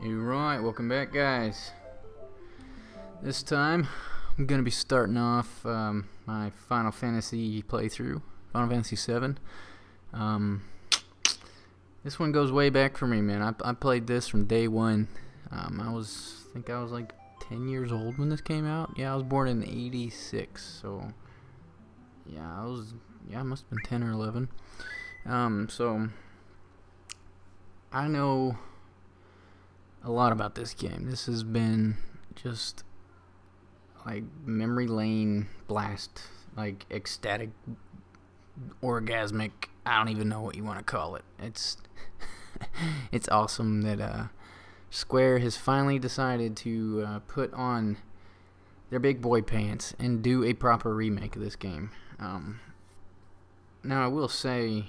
Alright, welcome back, guys. This time I'm gonna be starting off my Final Fantasy playthrough, Final Fantasy 7. This one goes way back for me, man. I played this from day one. I think I was like 10 years old when this came out. Yeah, I was born in '86, so yeah, I must have been 10 or 11. So I know a lot about this game. This has been just like memory lane blast, like ecstatic, orgasmic. I don't even know what you want to call it. It's it's awesome that Square has finally decided to put on their big boy pants and do a proper remake of this game. Now I will say,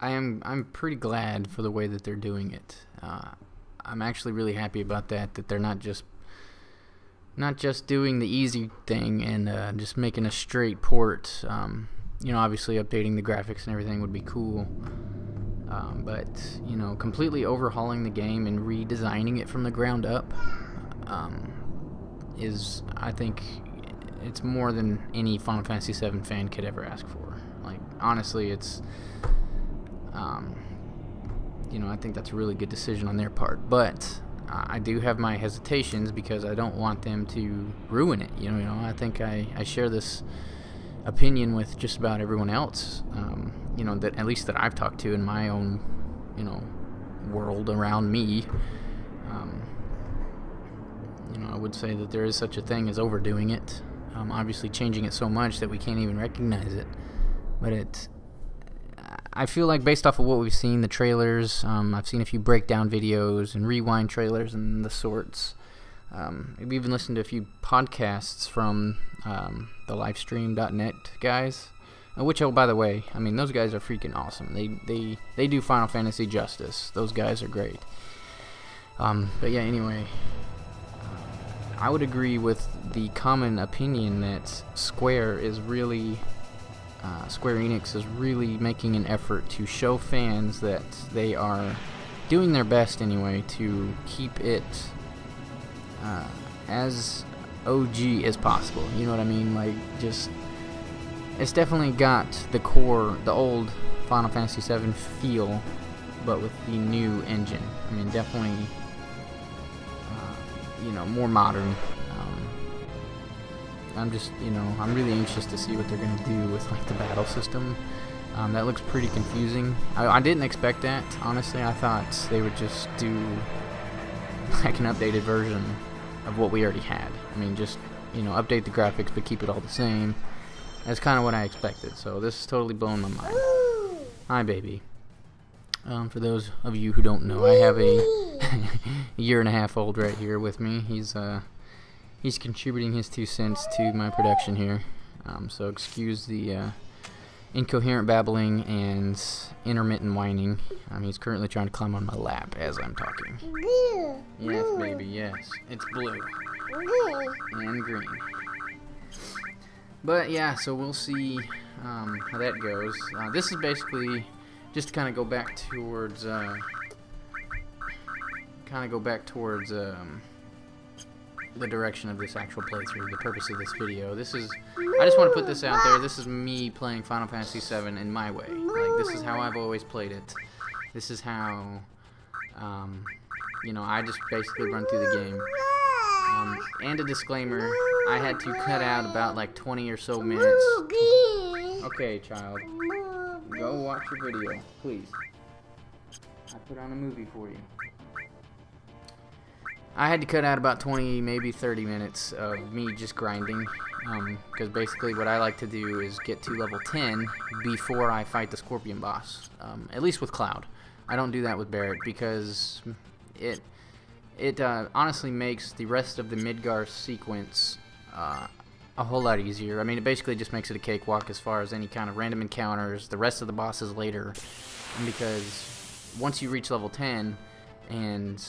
I'm pretty glad for the way that they're doing it. I'm actually really happy about that they're not just doing the easy thing and just making a straight port. You know, obviously updating the graphics and everything would be cool, but you know, completely overhauling the game and redesigning it from the ground up is, I think, it's more than any Final Fantasy 7 fan could ever ask for. Like, honestly, it's you know, I think that's a really good decision on their part, but I do have my hesitations because I don't want them to ruin it. You know, I think I share this opinion with just about everyone else. You know, that at least that I've talked to in my own, you know, world around me. You know, I would say that there is such a thing as overdoing it. Obviously, changing it so much that we can't even recognize it. But I feel like based off of what we've seen, the trailers, I've seen a few breakdown videos and rewind trailers and the sorts. I've even listened to a few podcasts from the livestream.net guys, which, oh, by the way, I mean, those guys are freaking awesome. They do Final Fantasy justice. Those guys are great. But yeah, anyway, I would agree with the common opinion that Square Enix is really making an effort to show fans that they are doing their best anyway to keep it as OG as possible. You know what I mean? Like, just, it's definitely got the core, the old Final Fantasy 7 feel, but with the new engine. I mean, definitely, you know, more modern. I'm just, you know, I'm really anxious to see what they're going to do with, like, the battle system. That looks pretty confusing. I didn't expect that, honestly. I thought they would just do, like, an updated version of what we already had. I mean, just, you know, update the graphics but keep it all the same. That's kind of what I expected, so this is totally blowing my mind. Hi, baby. For those of you who don't know, I have a year-and-a-half-old right here with me. He's contributing his 2 cents to my production here, so excuse the incoherent babbling and intermittent whining. He's currently trying to climb on my lap as I'm talking. Yes, baby, yes. It's blue. And green. But yeah, so we'll see how that goes. This is basically just to kind of go back towards the direction of this actual playthrough, the purpose of this video. I just want to put this out there. This is me playing Final Fantasy 7 in my way. Like, this is how I've always played it. This is how, you know, I just basically run through the game. And a disclaimer, I had to cut out about like 20 or so minutes. Okay, child. Go watch your video, please. I put on a movie for you. I had to cut out about 20, maybe 30 minutes of me just grinding, because basically what I like to do is get to level 10 before I fight the Scorpion boss, at least with Cloud. I don't do that with Barret because it honestly makes the rest of the Midgar sequence a whole lot easier. I mean, it basically just makes it a cakewalk as far as any kind of random encounters, the rest of the bosses later, because once you reach level 10 and,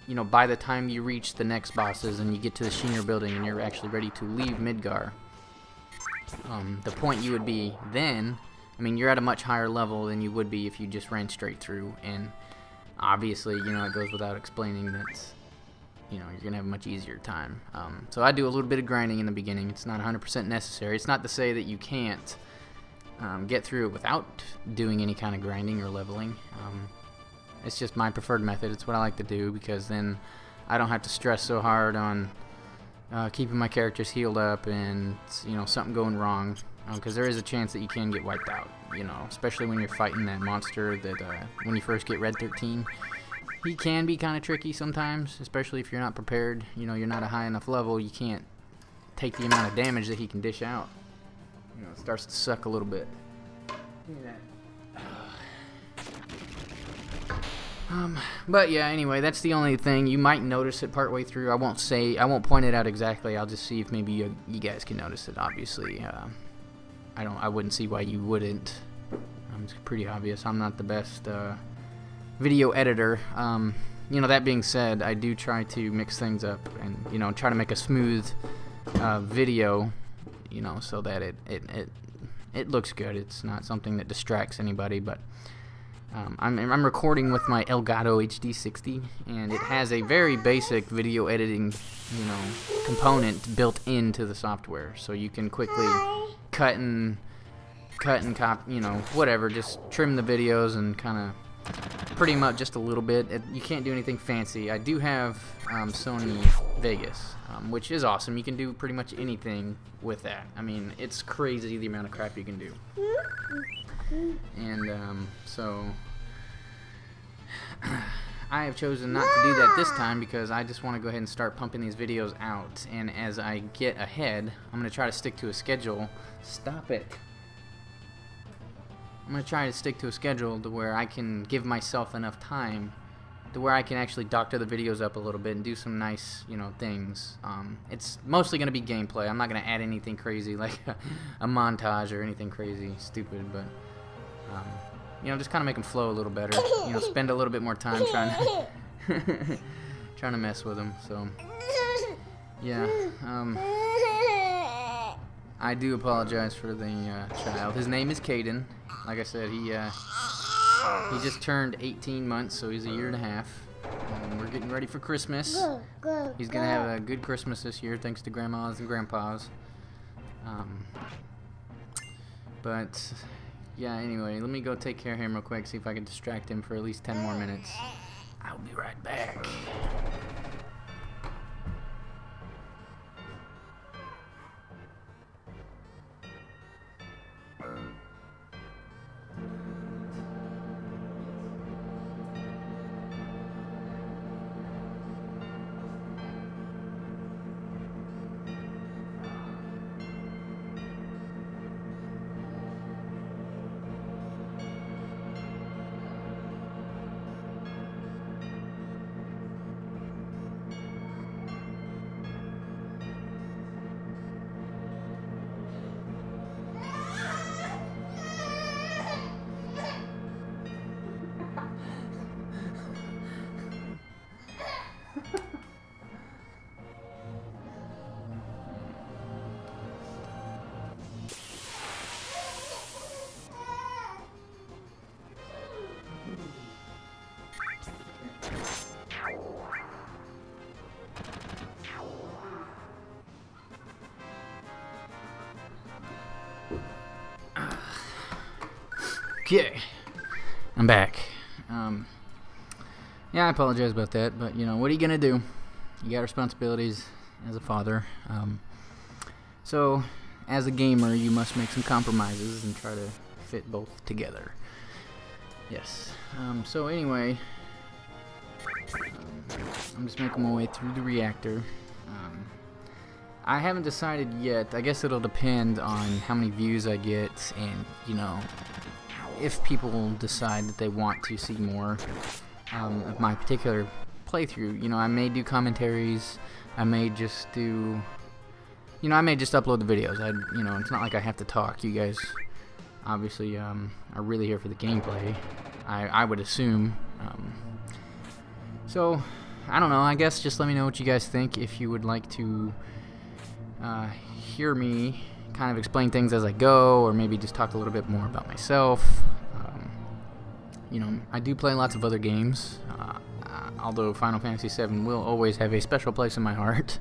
you know, by the time you reach the next bosses and you get to the Shinra building and you're actually ready to leave Midgar, the point you would be then, I mean, you're at a much higher level than you would be if you just ran straight through, and obviously, you know, it goes without explaining that, you know, you're gonna have a much easier time. So I do a little bit of grinding in the beginning. It's not 100% necessary. It's not to say that you can't get through it without doing any kind of grinding or leveling. It's just my preferred method. It's what I like to do, because then I don't have to stress so hard on keeping my characters healed up and, you know, something going wrong, because there is a chance that you can get wiped out, you know, especially when you're fighting that monster that when you first get Red 13. He can be kind of tricky sometimes, especially if you're not prepared. You know, you're not a high enough level, you can't take the amount of damage that he can dish out. You know, it starts to suck a little bit. Give me that. But yeah, anyway, that's the only thing. You might notice it partway through. I won't point it out exactly. I'll just see if maybe you guys can notice it. Obviously, I wouldn't see why you wouldn't. It's pretty obvious. I'm not the best video editor. You know, that being said, I do try to mix things up and, you know, try to make a smooth video, you know, so that it looks good. It's not something that distracts anybody, but I'm recording with my Elgato HD60, and it has a very basic video editing, you know, component built into the software, so you can quickly cut and you know, whatever, just trim the videos and kind of pretty much just a little bit. You can't do anything fancy. I do have Sony Vegas, which is awesome. You can do pretty much anything with that. I mean, it's crazy the amount of crap you can do. And so I have chosen not to do that this time, because I just want to go ahead and start pumping these videos out, and as I get ahead, I'm going to try to stick to a schedule. Stop it. I'm going to try to stick to a schedule to where I can give myself enough time to where I can actually doctor the videos up a little bit and do some nice, you know, things. It's mostly going to be gameplay. I'm not going to add anything crazy like a montage or anything crazy stupid, but you know, just kind of make them flow a little better. You know, spend a little bit more time trying to mess with them. So yeah, I do apologize for the child. His name is Caden. Like I said, he just turned 18 months, so he's a year and a half. We're getting ready for Christmas. He's gonna have a good Christmas this year, thanks to grandmas and grandpas. But yeah, anyway, let me go take care of him real quick, see if I can distract him for at least 10 more minutes. I'll be right back. Okay, I'm back. Yeah, I apologize about that, but you know, what are you gonna do? You got responsibilities as a father. So, as a gamer, you must make some compromises and try to fit both together. Yes. So anyway, I'm just making my way through the reactor. I haven't decided yet. I guess it'll depend on how many views I get, and you know, if people decide that they want to see more of my particular playthrough. You know, I may do commentaries. I may just do, you know, I may just upload the videos. You know, it's not like I have to talk. You guys obviously are really here for the gameplay, I would assume. So I don't know, I guess just let me know what you guys think. If you would like to hear me kind of explain things as I go, or maybe just talk a little bit more about myself. you know, I do play lots of other games, although Final Fantasy VII will always have a special place in my heart.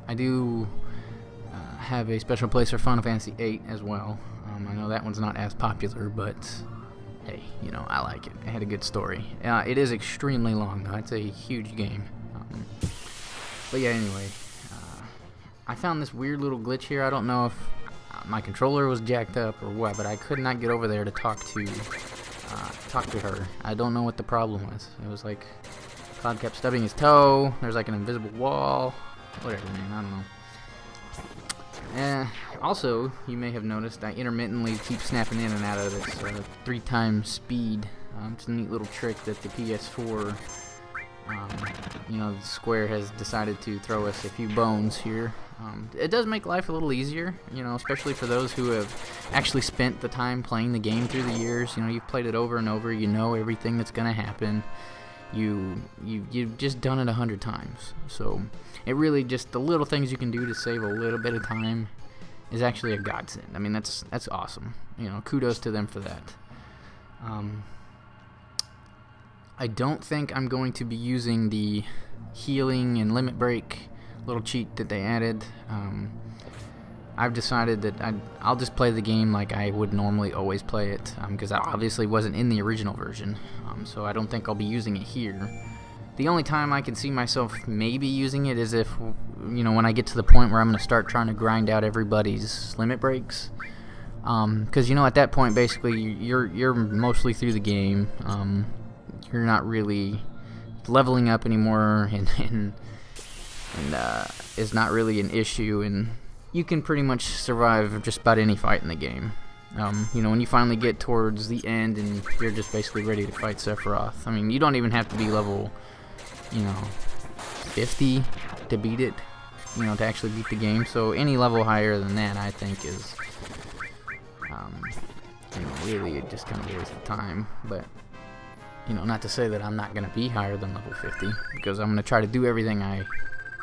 I do have a special place for Final Fantasy VIII as well. I know that one's not as popular, but hey, you know, I like it. It had a good story. It is extremely long, though. It's a huge game. But yeah, anyway, I found this weird little glitch here. I don't know if my controller was jacked up or what, but I could not get over there to talk to her. I don't know what the problem was. It was like Cloud kept stubbing his toe. There's like an invisible wall. Whatever, man. I don't know. Also, you may have noticed I intermittently keep snapping in and out of this 3x speed. It's a neat little trick that the PS4, you know, Square has decided to throw us a few bones here. It does make life a little easier, you know, especially for those who have actually spent the time playing the game through the years. You know, you've played it over and over. You know everything that's gonna happen. You've just done it 100 times. So it really just the little things you can do to save a little bit of time is actually a godsend. I mean, that's awesome. You know, kudos to them for that. I don't think I'm going to be using the healing and limit break little cheat that they added. I've decided that I'll just play the game like I would normally always play it, because that obviously wasn't in the original version, so I don't think I'll be using it here. The only time I can see myself maybe using it is if, you know, when I get to the point where I'm going to start trying to grind out everybody's limit breaks, because, you know, at that point basically you're mostly through the game. You're not really leveling up anymore, and is not really an issue, and you can pretty much survive just about any fight in the game. You know, when you finally get towards the end and you're just basically ready to fight Sephiroth, I mean, you don't even have to be level, you know, 50 to beat it, you know, to actually beat the game. So any level higher than that, I think, is, you know, really just kind of a waste of time. But, you know, not to say that I'm not going to be higher than level 50, because I'm going to try to do everything I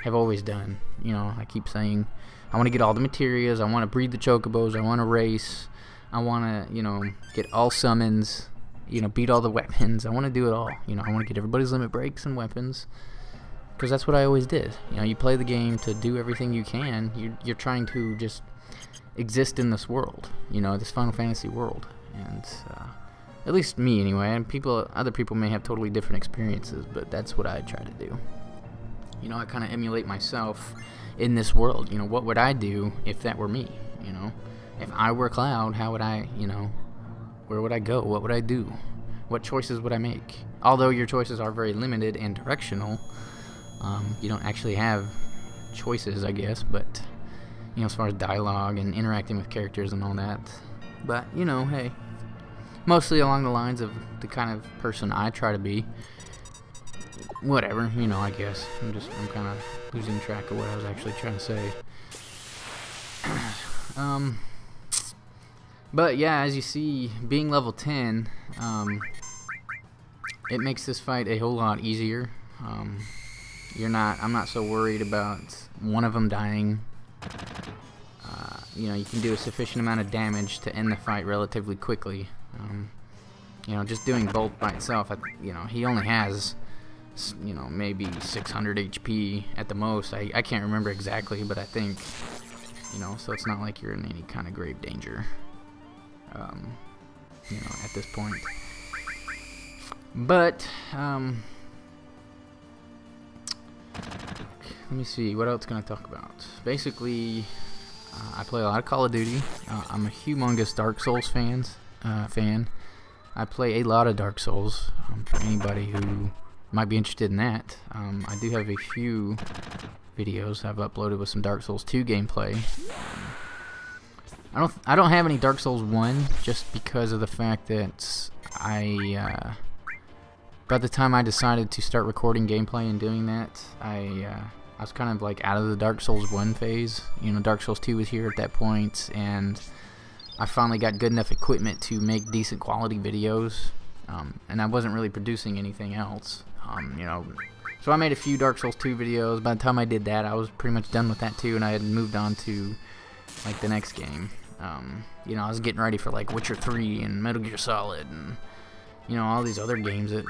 have always done. You know, I keep saying I want to get all the materials, I want to breed the chocobos, I want to race, I want to, you know, get all summons, you know, beat all the weapons. I want to do it all. You know, I want to get everybody's limit breaks and weapons, because that's what I always did. You know, you play the game to do everything you can. You're trying to just exist in this world, you know, this Final Fantasy world. And at least me anyway, and other people may have totally different experiences, but that's what I try to do. You know, I kind of emulate myself in this world. You know, what would I do if that were me? You know, if I were Cloud, how would I, you know, where would I go? What would I do? What choices would I make? Although your choices are very limited and directional, you don't actually have choices, I guess, but, you know, as far as dialogue and interacting with characters and all that. But, you know, hey, mostly along the lines of the kind of person I try to be. Whatever, you know, I guess. I'm kind of losing track of what I was actually trying to say. But yeah, as you see, being level 10, it makes this fight a whole lot easier. I'm not so worried about one of them dying. You know, you can do a sufficient amount of damage to end the fight relatively quickly. You know, just doing Bolt by itself, you know, he only has, you know, maybe 600 HP at the most. I can't remember exactly, but I think, you know, so it's not like you're in any kind of grave danger, you know, at this point. But, let me see, what else can I talk about? Basically, I play a lot of Call of Duty. I'm a humongous Dark Souls fan. I play a lot of Dark Souls, for anybody who might be interested in that. I do have a few videos I've uploaded with some Dark Souls 2 gameplay. I don't have any Dark Souls 1, just because of the fact that by the time I decided to start recording gameplay and doing that, I was kind of like out of the Dark Souls 1 phase. You know, Dark Souls 2 was here at that point, and I finally got good enough equipment to make decent quality videos, and I wasn't really producing anything else. You know, so I made a few Dark Souls 2 videos. By the time I did that, I was pretty much done with that too, and I had moved on to like the next game. You know, I was getting ready for like Witcher 3 and Metal Gear Solid and you know, all these other games that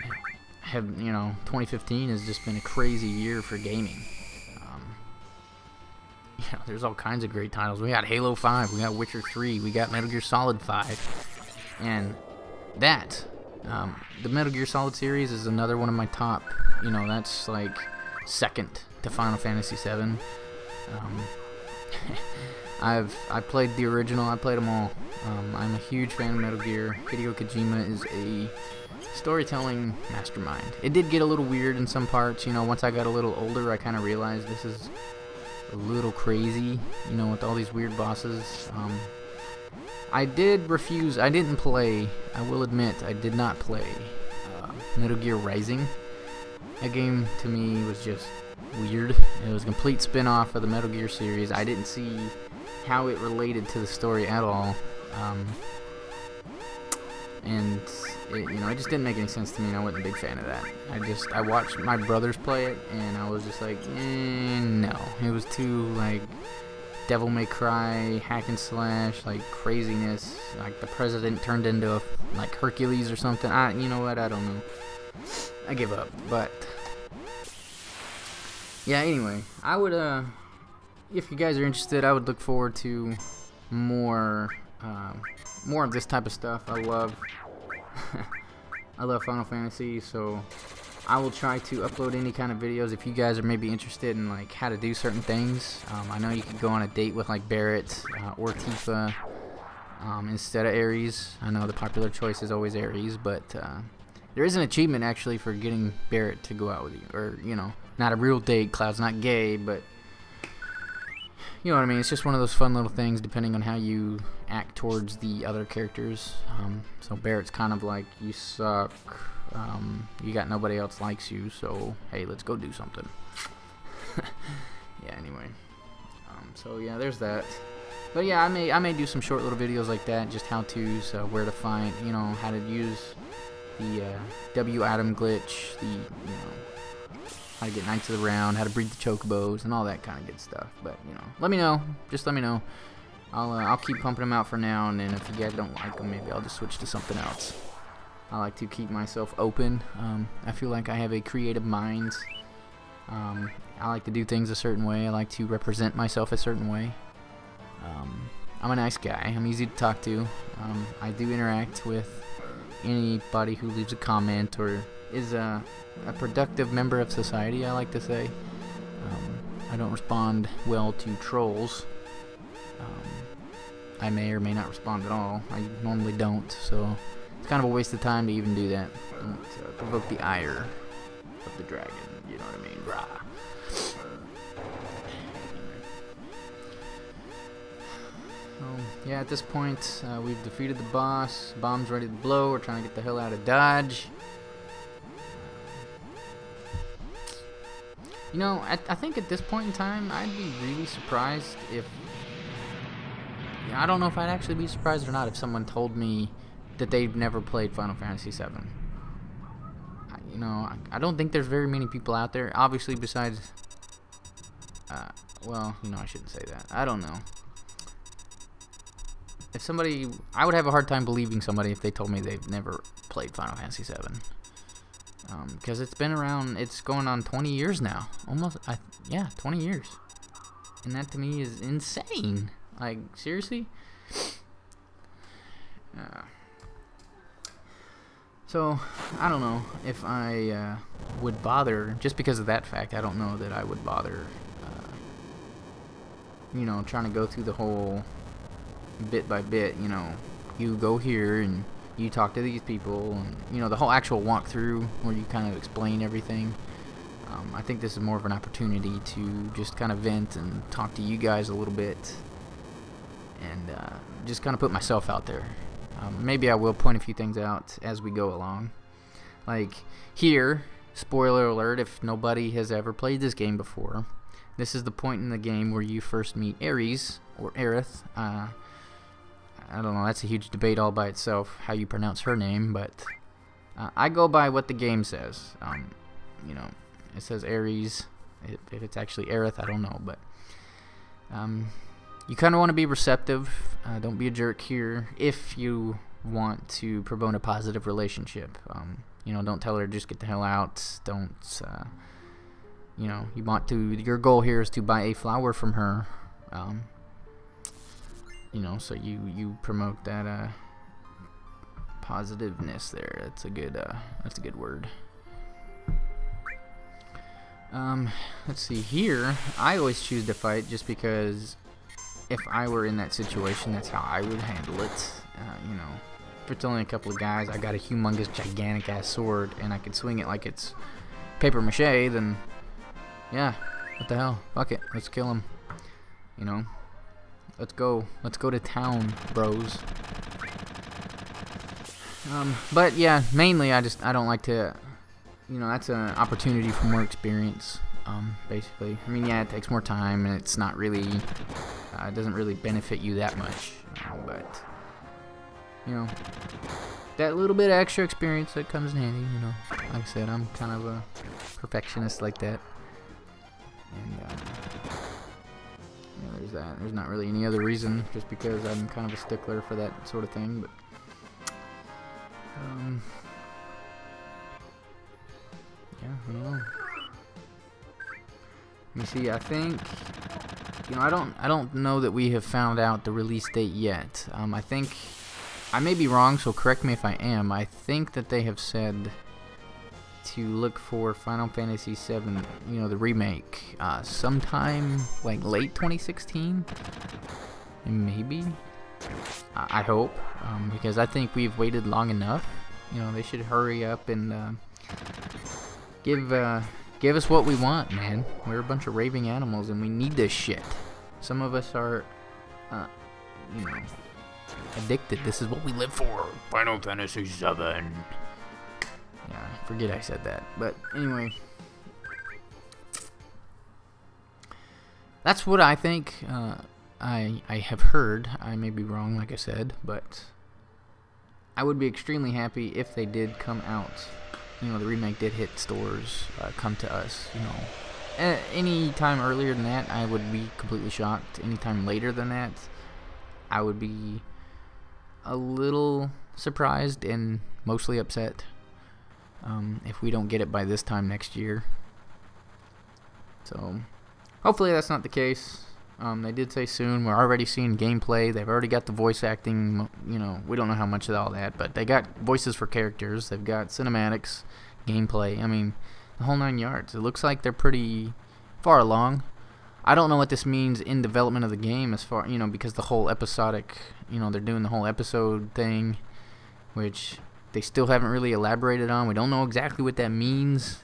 have, you know, 2015 has just been a crazy year for gaming. You know, there's all kinds of great titles. We got Halo 5, we got Witcher 3, we got Metal Gear Solid 5, and that, the Metal Gear Solid series is another one of my top. You know, that's like second to Final Fantasy 7. I played the original. I played them all. I'm a huge fan of Metal Gear. Hideo Kojima is a storytelling mastermind. It did get a little weird in some parts. You know, once I got a little older, I kind of realized this is a little crazy. You know, with all these weird bosses. I did refuse. I didn't play. I will admit, I did not play Metal Gear Rising. That game to me was just weird. It was a complete spin-off of the Metal Gear series. I didn't see how it related to the story at all, and it, you know, it just didn't make any sense to me, and I wasn't a big fan of that. I watched my brothers play it, and I was just like, no. It was too like Devil May Cry, hack and slash, like craziness. Like the president turned into like Hercules or something. You know what? I don't know. I give up. But yeah. Anyway, I would if you guys are interested, I would look forward to more of this type of stuff. I love I love Final Fantasy, so I will try to upload any kind of videos if you guys are maybe interested in like how to do certain things. I know you could go on a date with like Barrett or Tifa instead of Ares. I know the popular choice is always Ares, but there is an achievement actually for getting Barrett to go out with you, or you know, not a real date. Cloud's not gay, but you know what I mean. It's just one of those fun little things depending on how you act towards the other characters. So Barrett's kind of like, you suck. You got nobody else likes you, so hey, let's go do something. Yeah, anyway. So yeah, there's that. But yeah, I may do some short little videos like that, just how-tos, where to find, you know, how to use the W Atom glitch, the, you know, how to get Knights of the Round, how to breed the chocobos, and all that kind of good stuff. But you know, let me know. Just let me know. I'll keep pumping them out for now, and then if you guys don't like them, maybe I'll just switch to something else. I like to keep myself open. I feel like I have a creative mind. I like to do things a certain way. I like to represent myself a certain way. I'm a nice guy. I'm easy to talk to. I do interact with anybody who leaves a comment or is a productive member of society, I like to say. I don't respond well to trolls. I may or may not respond at all. I normally don't, so it's kind of a waste of time to even do that. Don't provoke the ire of the dragon, you know what I mean? Rah. Yeah, at this point, we've defeated the boss. Bomb's ready to blow. We're trying to get the hell out of Dodge. You know, I think at this point in time, I'd be really surprised if... I don't know if I'd actually be surprised or not if someone told me that they've never played Final Fantasy VII. You know, I don't think there's very many people out there, obviously, besides... well, you know, I shouldn't say that. I don't know. If somebody... I would have a hard time believing somebody if they told me they've never played Final Fantasy VII. Because it's been around... It's going on 20 years now. Almost... yeah, 20 years. And that to me is insane. Like, seriously? So, I don't know if I would bother... Just because of that fact, I don't know that I would bother... you know, trying to go through the whole... bit by bit, you know, you go here and you talk to these people, and you know, the whole actual walkthrough where you kind of explain everything. I think this is more of an opportunity to just kind of vent and talk to you guys a little bit, and just kind of put myself out there. Maybe I will point a few things out as we go along. Like here, spoiler alert, if nobody has ever played this game before, this is the point in the game where you first meet Ares, or Aerith. I don't know, that's a huge debate all by itself, how you pronounce her name, but I go by what the game says. You know, it says Ares. If it's actually Aerith, I don't know, but you kind of want to be receptive. Don't be a jerk here. If you want to promote a positive relationship. You know, don't tell her just get the hell out. Don't, you know, you want to. Your goal here is to buy a flower from her. You know, so you promote that positiveness there. That's a good word. Let's see here. I always choose to fight just because if I were in that situation, that's how I would handle it. You know, if it's only a couple of guys, I got a humongous, gigantic ass sword, and I could swing it like it's paper mache, then yeah, what the hell? Fuck it, let's kill him. You know, let's go to town, bros. But yeah, mainly I don't like to. You know, that's an opportunity for more experience, basically. I mean, yeah, it takes more time, and it's not really, it doesn't really benefit you that much, but, you know, that little bit of extra experience that comes in handy, you know. Like I said, I'm kind of a perfectionist like that, and, yeah, there's that. There's not really any other reason, just because I'm kind of a stickler for that sort of thing, but, yeah, I don't know. Let me see. I think, you know, I don't know that we have found out the release date yet. I think I may be wrong, so correct me if I am. I think that they have said to look for Final Fantasy VII, you know, the remake, sometime like late 2016, maybe. I hope, because I think we've waited long enough. You know, they should hurry up and give us what we want, man. We're a bunch of raving animals, and we need this shit. Some of us are, you know, addicted. This is what we live for. Final Fantasy VII. Yeah, forget I said that. But anyway, that's what I think. I have heard. I may be wrong, like I said, but I would be extremely happy if they did come out. You know, the remake did hit stores, come to us, you know. Any time earlier than that, I would be completely shocked. Any time later than that, I would be a little surprised and mostly upset if we don't get it by this time next year. So, hopefully that's not the case. They did say soon. We're already seeing gameplay. They've already got the voice acting. You know, we don't know how much of all that, but they got voices for characters. They've got cinematics, gameplay. I mean, the whole 9 yards. It looks like they're pretty far along. I don't know what this means in development of the game, as far, you know, because the whole episodic, you know, they're doing the whole episode thing, which they still haven't really elaborated on. We don't know exactly what that means.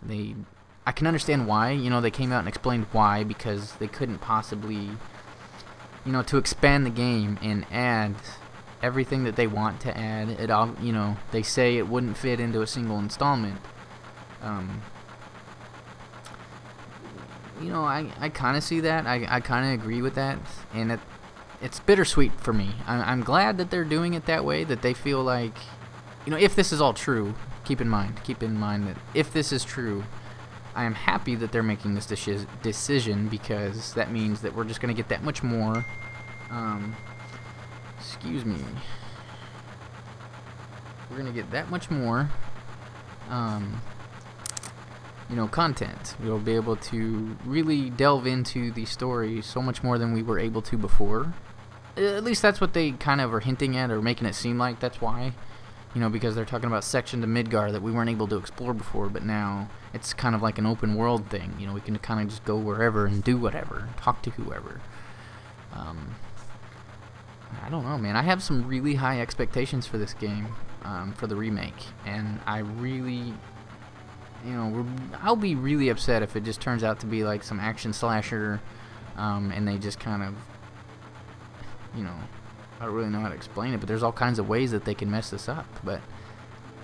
I can understand why, you know, they came out and explained why, because they couldn't possibly, you know, to expand the game and add everything that they want to add. It all, you know, they say it wouldn't fit into a single installment. You know, I kind of see that. I kind of agree with that, and it's bittersweet for me. I'm glad that they're doing it that way, that they feel like, you know, if this is all true, keep in mind that if this is true, I am happy that they're making this decision, because that means that we're just going to get that much more, excuse me, we're going to get that much more, you know, content. We'll be able to really delve into the story so much more than we were able to before. At least that's what they kind of are hinting at, or making it seem like that's why. You know, because they're talking about sections of Midgar that we weren't able to explore before, but now it's kind of like an open world thing. You know, we can kind of just go wherever and do whatever, talk to whoever. I don't know, man. I have some really high expectations for this game, for the remake, and I really, you know, I'll be really upset if it just turns out to be like some action slasher, and they just kind of, you know, I don't really know how to explain it, but there's all kinds of ways that they can mess this up. But,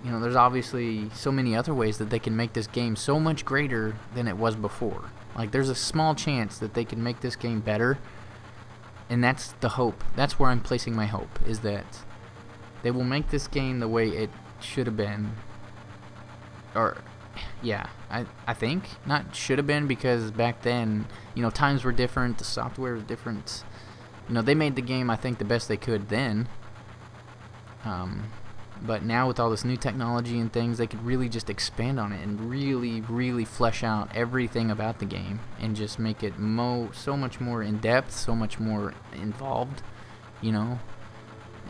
you know, there's obviously so many other ways that they can make this game so much greater than it was before. Like, there's a small chance that they can make this game better, and that's the hope. That's where I'm placing my hope, is that they will make this game the way it should have been. Or, yeah, I think. Not should have been, because back then, you know, times were different, the software was different. You know, they made the game, I think, the best they could then. But now with all this new technology and things, they could really just expand on it and really flesh out everything about the game and just make it so much more in depth, so much more involved, you know,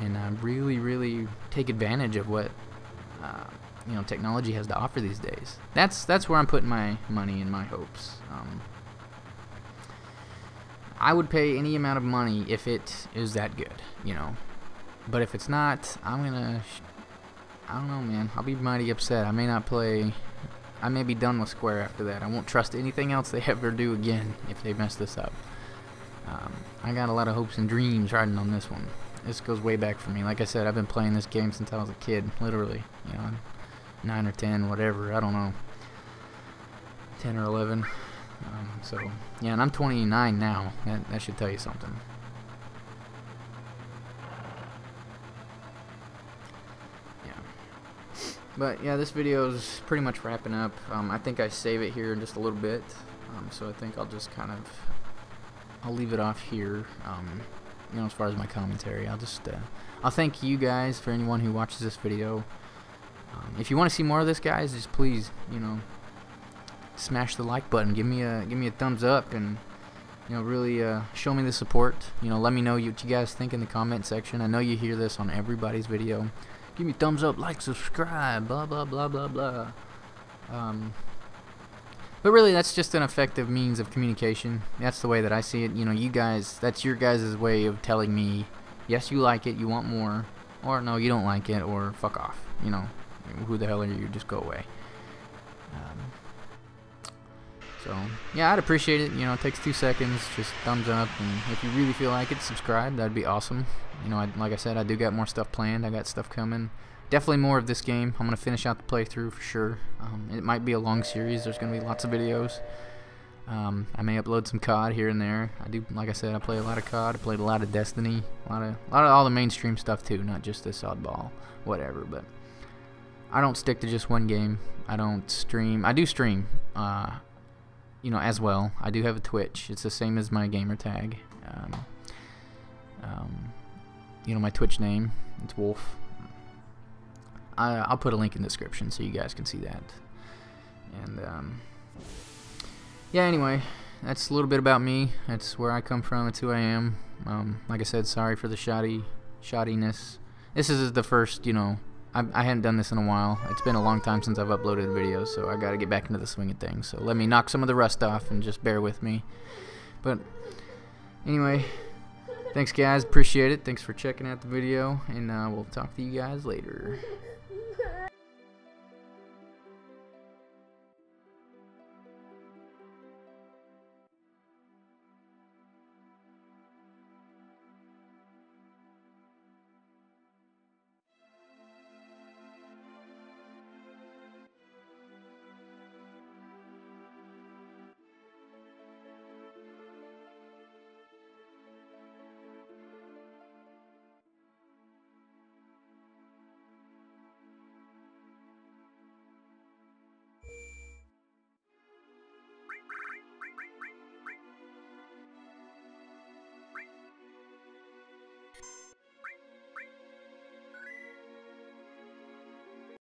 and really take advantage of what you know, technology has to offer these days. That's where I'm putting my money and my hopes. I would pay any amount of money if it is that good, you know. But if it's not, I don't know, man. I'll be mighty upset. I may not play. I may be done with Square after that. I won't trust anything else they ever do again if they mess this up. I got a lot of hopes and dreams riding on this one. This goes way back for me. Like I said, I've been playing this game since I was a kid, literally. You know, 9 or 10, whatever. I don't know. 10 or 11. So, yeah, and I'm 29 now. That should tell you something. But yeah, this video is pretty much wrapping up. I think I save it here in just a little bit, so I think I'll just I'll leave it off here. You know, as far as my commentary, I'll thank you guys for anyone who watches this video. If you want to see more of this, guys, just please, you know, smash the like button, give me a thumbs up, and you know, really show me the support. You know, let me know what you guys think in the comment section. I know you hear this on everybody's video. Give me thumbs up, like, subscribe, blah blah blah blah blah. But really, that's just an effective means of communication. That's the way that I see it. You know, you guys, that's your guys' way of telling me, yes, you like it, you want more, or no, you don't like it, or fuck off. You know, who the hell are you? Just go away. So yeah, I'd appreciate it. You know, it takes 2 seconds, just thumbs up, and if you really feel like it, subscribe. That'd be awesome. You know, like I said, I do got more stuff planned. I got stuff coming. Definitely more of this game. I'm gonna finish out the playthrough for sure. It might be a long series. There's gonna be lots of videos. I may upload some COD here and there. I do, like I said, I play a lot of COD. I played a lot of Destiny, a lot of all the mainstream stuff too, not just this oddball, whatever. But I don't stick to just one game. I don't stream. I do stream. You know, as well. I do have a Twitch. It's the same as my gamer tag. You know, my Twitch name, it's Wolf. I'll put a link in the description so you guys can see that. And yeah, anyway, that's a little bit about me. That's where I come from. That's who I am. Like I said, sorry for the shoddiness. This is the first, you know, I hadn't done this in a while. It's been a long time since I've uploaded videos, so I gotta get back into the swing of things. So let me knock some of the rust off and just bear with me. But anyway, thanks guys, appreciate it. Thanks for checking out the video, and we'll talk to you guys later.